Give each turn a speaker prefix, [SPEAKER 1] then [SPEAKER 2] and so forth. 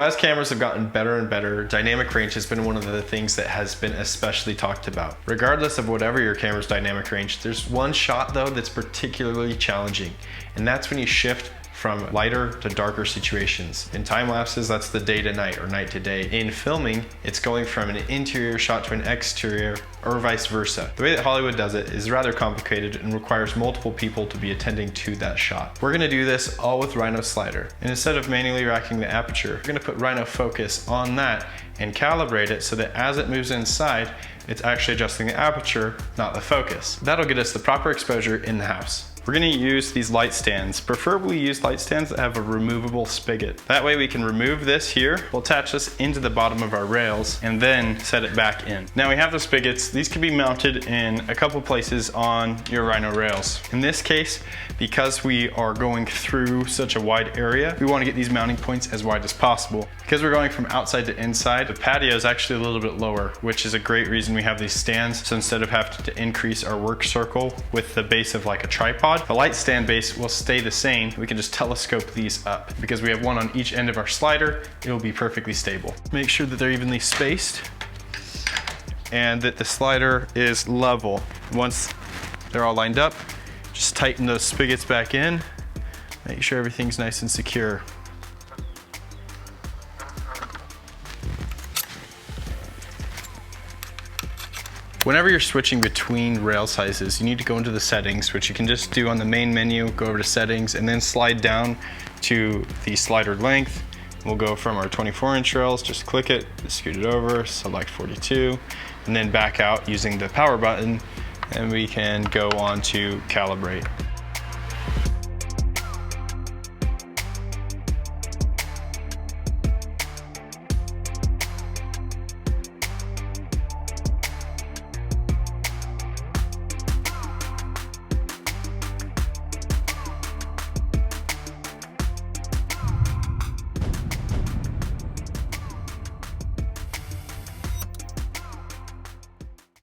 [SPEAKER 1] As cameras have gotten better and better, dynamic range has been one of the things that has been especially talked about. Regardless of whatever your camera's dynamic range, there's one shot though that's particularly challenging, and that's when you shift from lighter to darker situations. In time lapses, that's the day to night or night to day. In filming, it's going from an interior shot to an exterior or vice versa. The way that Hollywood does it is rather complicated and requires multiple people to be attending to that shot. We're gonna do this all with Rhino Slider. And instead of manually racking the aperture, we're gonna put Rhino Focus on that and calibrate it so that as it moves inside, it's actually adjusting the aperture, not the focus. That'll get us the proper exposure in the house. We're gonna use these light stands. Preferably use light stands that have a removable spigot. That way we can remove this here, we'll attach this into the bottom of our rails, and then set it back in. Now we have the spigots. These can be mounted in a couple places on your Rhino rails. In this case, because we are going through such a wide area, we wanna get these mounting points as wide as possible. Because we're going from outside to inside, the patio is actually a little bit lower, which is a great reason we have these stands. So instead of having to increase our work circle with the base of like a tripod, the light stand base will stay the same. We can just telescope these up. Because we have one on each end of our slider, it will be perfectly stable. Make sure that they're evenly spaced and that the slider is level. Once they're all lined up, just tighten those spigots back in. Make sure everything's nice and secure. Whenever you're switching between rail sizes, you need to go into the settings, which you can just do on the main menu, go over to settings, and then slide down to the slider length. We'll go from our 24-inch rails, just click it, scoot it over, select 42, and then back out using the power button, and we can go on to calibrate.